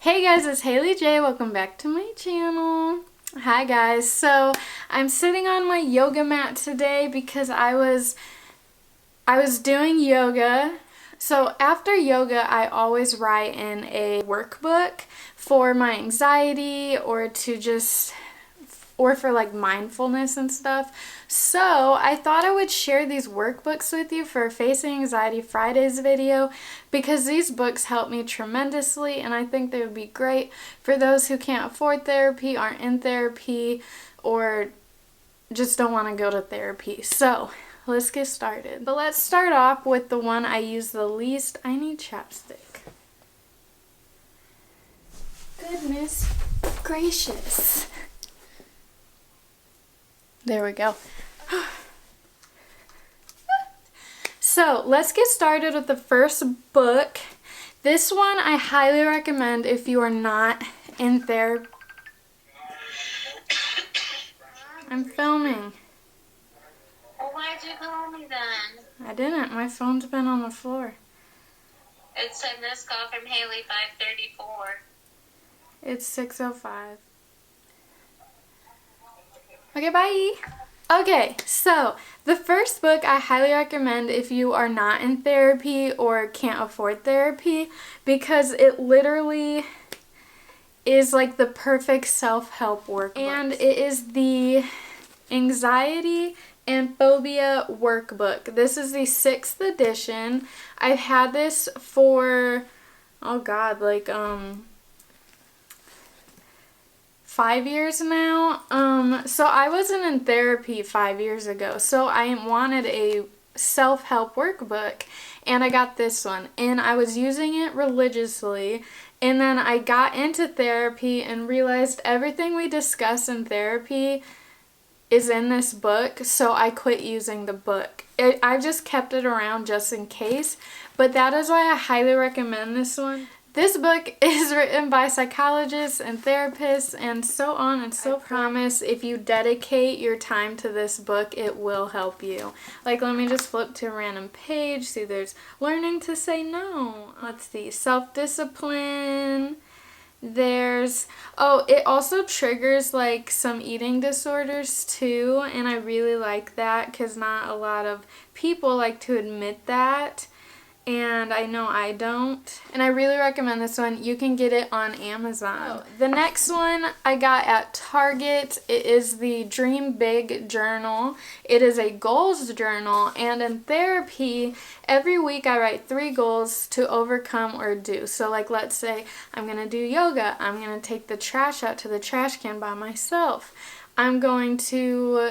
Hey guys, it's Haley J. Welcome back to my channel. Hi guys. So I'm sitting on my yoga mat today because I was doing yoga. So after yoga, I always write in a workbook for my anxiety or for like mindfulness and stuff. So I thought I would share these workbooks with you for Facing Anxiety Fridays video because these books help me tremendously, and I think they would be great for those who can't afford therapy, aren't in therapy, or just don't want to go to therapy. So let's get started. But let's start off with the one I use the least. I need chapstick. Goodness gracious. There we go. So let's get started with the first book. This one I highly recommend if you are not in therapy. I'm filming. Well, why'd you call me then? I didn't. My phone's been on the floor. It said this call from Haley 534. It's 6:05. Okay, bye. Okay, so the first book I highly recommend if you are not in therapy or can't afford therapy, because it literally is like the perfect self-help workbook. And it is the Anxiety and Phobia workbook. This is the 6th edition. I've had this for, oh god, like 5 years now. So I wasn't in therapy 5 years ago, so I wanted a self-help workbook, and I got this one, and I was using it religiously, and then I got into therapy and realized everything we discuss in therapy is in this book, so I quit using the book. I just kept it around just in case, but that is why I highly recommend this one. This book is written by psychologists and therapists and so on, and so promise if you dedicate your time to this book, it will help you. Like, let me just flip to a random page. See, there's learning to say no. Let's see, self-discipline. There's, oh, it also triggers like some eating disorders too, and I really like that because not a lot of people like to admit that. And I know I don't. And I really recommend this one. You can get it on Amazon. The next one I got at Target. It is the Dream Big Journal. It is a goals journal. And in therapy, every week I write 3 goals to overcome or do. So like, let's say I'm going to do yoga. I'm going to take the trash out to the trash can by myself. I'm going to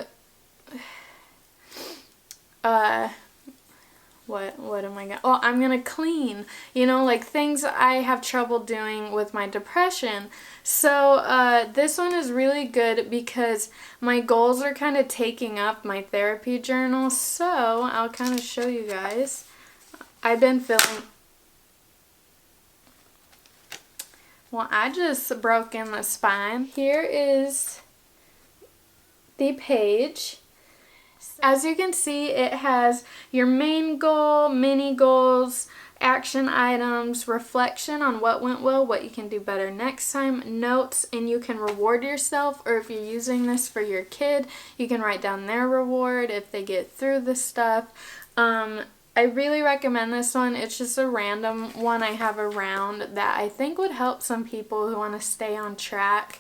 what am I gonna, oh, I'm gonna clean, you know, like things I have trouble doing with my depression. So this one is really good because my goals are kind of taking up my therapy journal, so I'll kind of show you guys. I've been filling, well, I just broke in the spine. Here is the page. As you can see, it has your main goal, mini goals, action items, reflection on what went well, what you can do better next time, notes, and you can reward yourself, or if you're using this for your kid, you can write down their reward if they get through the stuff. I really recommend this one. It's just a random one I have around that I think would help some people who want to stay on track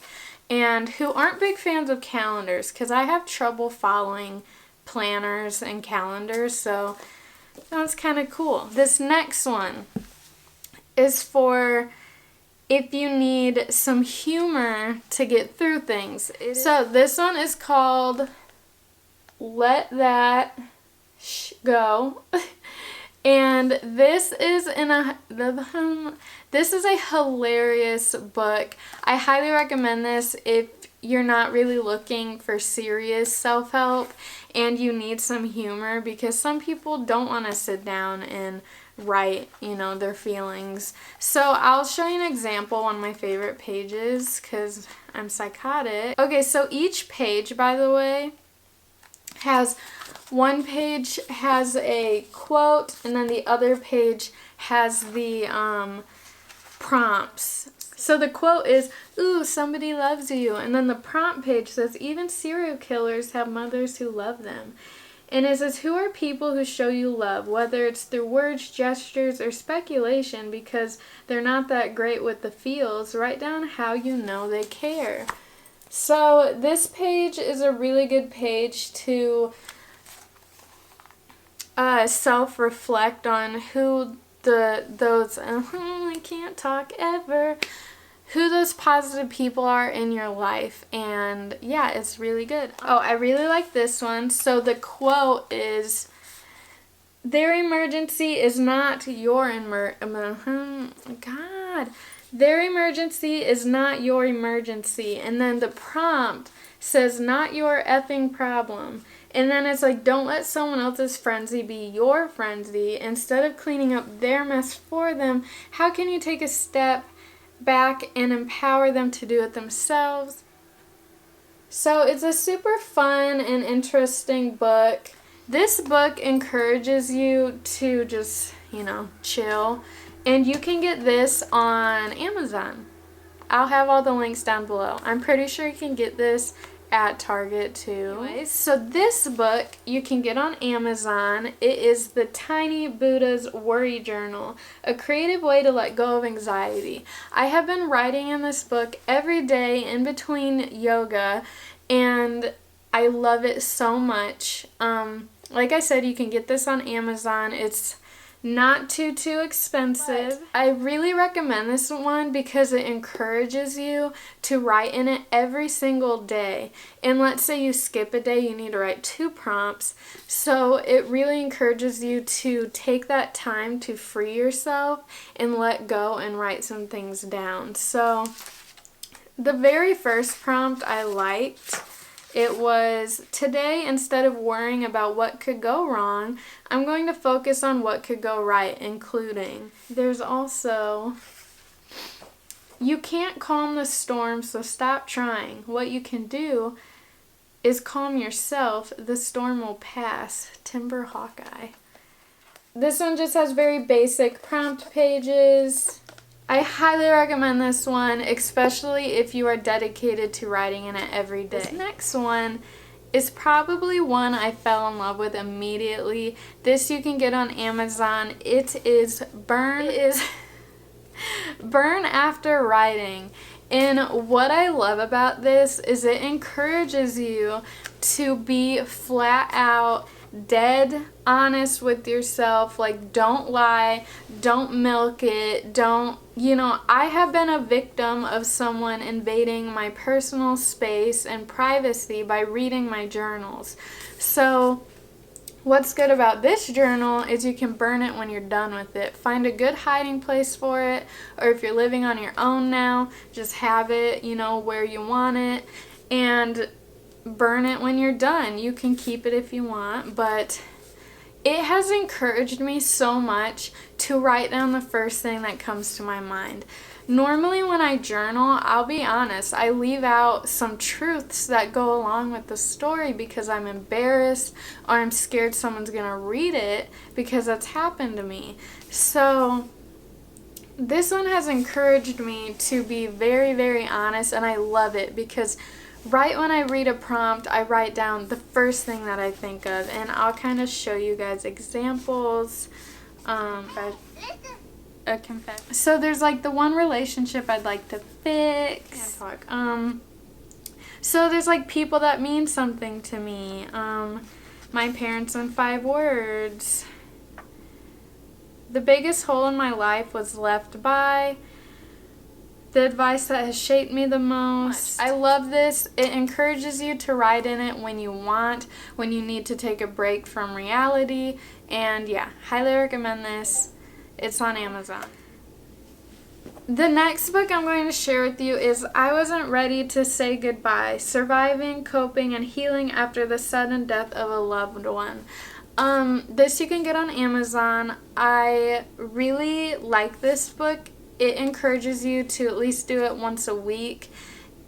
and who aren't big fans of calendars, because I have trouble following planners and calendars, so that's kind of cool. This next one is for if you need some humor to get through things. So this one is called Let That Go. And this is this is a hilarious book. I highly recommend this if you're not really looking for serious self-help and you need some humor, because some people don't want to sit down and write, you know, their feelings. So I'll show you an example on my favorite pages because I'm psychotic. Okay, so each page, by the way, has one page has a quote, and then the other page has the prompts. So the quote is, "Ooh, somebody loves you." And then the prompt page says, "Even serial killers have mothers who love them." And it says, "Who are people who show you love, whether it's through words, gestures, or speculation, because they're not that great with the feels? Write down how you know they care." So this page is a really good page to self-reflect on who I can't talk ever, who those positive people are in your life. And yeah, it's really good. Oh, I really like this one. So the quote is, "Their emergency is not your Their emergency is not your emergency." And then the prompt says, "Not your effing problem." And then it's like, don't let someone else's frenzy be your frenzy. Instead of cleaning up their mess for them, how can you take a step back and empower them to do it themselves? So it's a super fun and interesting book. This book encourages you to just, chill. And you can get this on Amazon. I'll have all the links down below. I'm pretty sure you can get this at Target too. Anyways, so this book you can get on Amazon. It is the Tiny Buddha's Worry Journal, a creative way to let go of anxiety. I have been writing in this book every day in between yoga, and I love it so much. Like I said, you can get this on Amazon. It's not too expensive. But I really recommend this one because it encourages you to write in it every single day. And let's say you skip a day, you need to write 2 prompts. So it really encourages you to take that time to free yourself and let go and write some things down. So the very first prompt I liked. It was, "Today, instead of worrying about what could go wrong, I'm going to focus on what could go right," including. There's also, "You can't calm the storm, so stop trying. What you can do is calm yourself. The storm will pass. Timber Hawkeye." This one just has very basic prompt pages. I highly recommend this one, especially if you are dedicated to writing in it every day. This next one is probably one I fell in love with immediately. This you can get on Amazon. It is Burn After Writing. And what I love about this is it encourages you to be flat out dead honest with yourself. Like, don't lie, don't milk it, I have been a victim of someone invading my personal space and privacy by reading my journals. So what's good about this journal is you can burn it when you're done with it. Find a good hiding place for it, or if you're living on your own now, just have it, where you want it, and burn it when you're done. You can keep it if you want, but it has encouraged me so much to write down the first thing that comes to my mind. Normally when I journal, I'll be honest, I leave out some truths that go along with the story because I'm embarrassed or I'm scared someone's gonna read it because that's happened to me. So this one has encouraged me to be very, very honest, and I love it because right when I read a prompt, I write down the first thing that I think of, and I'll kind of show you guys examples. A confession. So there's like the one relationship I'd like to fix. So there's like people that mean something to me. My parents in 5 words. The biggest hole in my life was left by. The advice that has shaped me the most. I love this. It encourages you to write in it when you want, when you need to take a break from reality. And yeah, highly recommend this. It's on Amazon. The next book I'm going to share with you is I Wasn't Ready to Say Goodbye, Surviving, Coping, and Healing After the Sudden Death of a Loved One. This you can get on Amazon. I really like this book. It encourages you to at least do it once a week.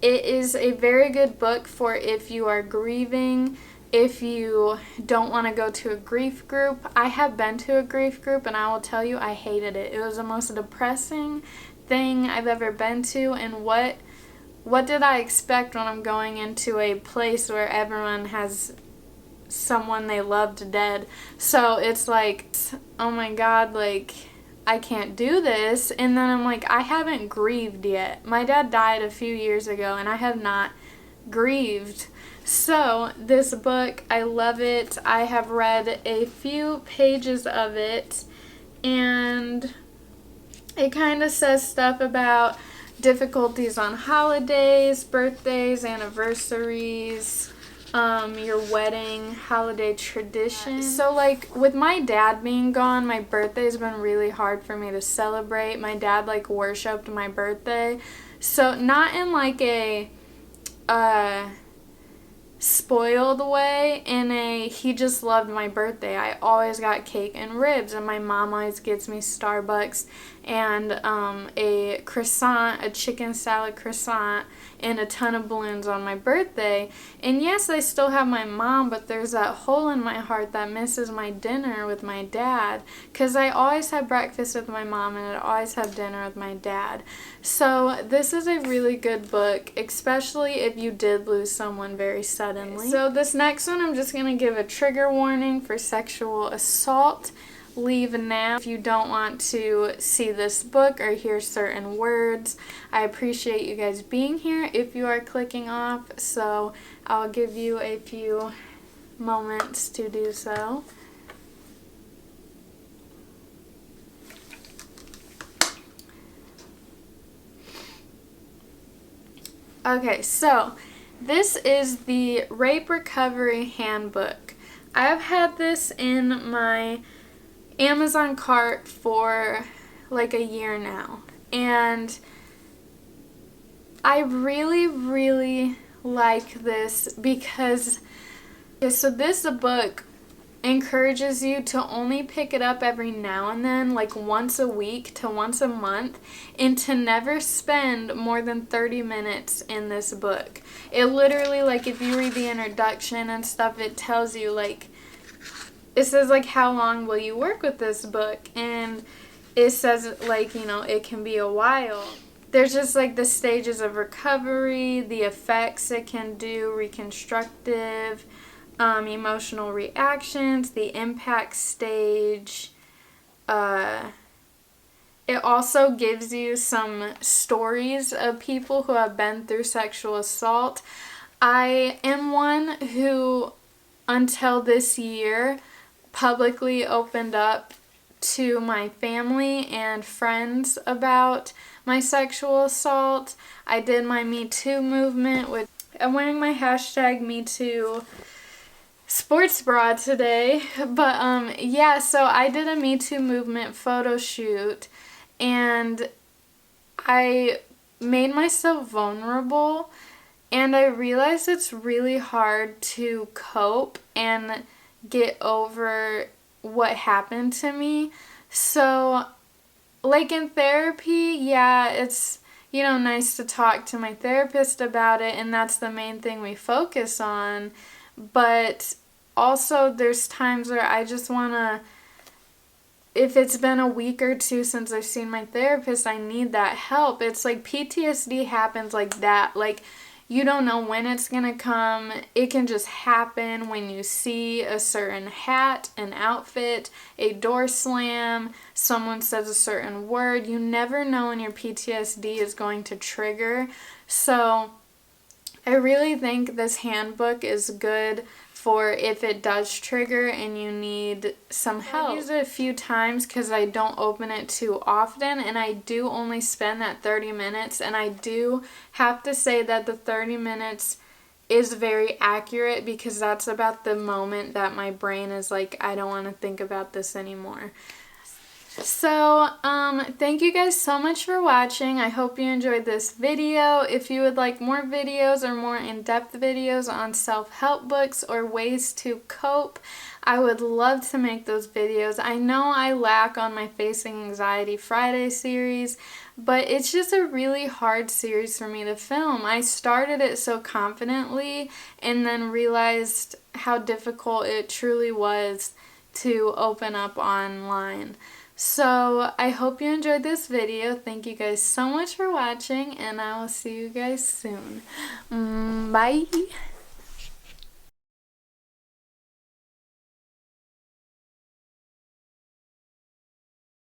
It is a very good book for if you are grieving, if you don't want to go to a grief group. I have been to a grief group, and I will tell you I hated it. It was the most depressing thing I've ever been to, and what did I expect when I'm going into a place where everyone has someone they loved dead. So it's like, oh my God, like, I can't do this. And then I'm like, I haven't grieved yet. My dad died a few years ago, and I have not grieved. So this book, I love it. I have read a few pages of it, and it kind of says stuff about difficulties on holidays, birthdays, anniversaries, your wedding, holiday traditions. So like with my dad being gone, my birthday's been really hard for me to celebrate. My dad like worshipped my birthday. So not in like a spoiled way, in a he just loved my birthday. I always got cake and ribs, and my mom always gets me Starbucks and a croissant, a chicken salad croissant, and a ton of balloons on my birthday. And yes, I still have my mom, but there's that hole in my heart that misses my dinner with my dad, because I always have breakfast with my mom and I always have dinner with my dad. So this is a really good book, especially if you did lose someone very suddenly. So this next one, I'm just going to give a trigger warning for sexual assault. Leave now if you don't want to see this book or hear certain words. I appreciate you guys being here if you are clicking off, so I'll give you a few moments to do so. Okay, so this is the Rape Recovery Handbook. I have had this in my Amazon cart for like a year now, and I really like this because so this book encourages you to only pick it up every now and then, like once a week to once a month, and to never spend more than 30 minutes in this book. It literally, like if you read the introduction and stuff, it tells you like, it says like, how long will you work with this book? And it says like, you know, it can be a while. There's just like the stages of recovery, the effects it can do, reconstructive, emotional reactions, the impact stage. It also gives you some stories of people who have been through sexual assault. I am one who, until this year, publicly opened up to my family and friends about my sexual assault. I did my Me Too movement with, I'm wearing my hashtag Me Too sports bra today, but yeah, so I did a Me Too movement photo shoot, and I made myself vulnerable, and I realized it's really hard to cope and get over what happened to me. So like in therapy, yeah, it's, you know, nice to talk to my therapist about it, and that's the main thing we focus on. But also there's times where I just want to, if it's been a week or two since I've seen my therapist, I need that help. It's like PTSD happens like that. Like, you don't know when it's going to come. It can just happen when you see a certain hat, an outfit, a door slam, someone says a certain word. You never know when your PTSD is going to trigger. So I really think this handbook is good for if it does trigger and you need some help. I've used it a few times because I don't open it too often, and I do only spend that 30 minutes, and I do have to say that the 30 minutes is very accurate because that's about the moment that my brain is like, I don't want to think about this anymore. So, thank you guys so much for watching. I hope you enjoyed this video. If you would like more videos or more in-depth videos on self-help books or ways to cope, I would love to make those videos. I know I lack on my Facing Anxiety Friday series, but it's just a really hard series for me to film. I started it so confidently and then realized how difficult it truly was to open up online. So I hope you enjoyed this video. Thank you guys so much for watching, and I will see you guys soon. Bye!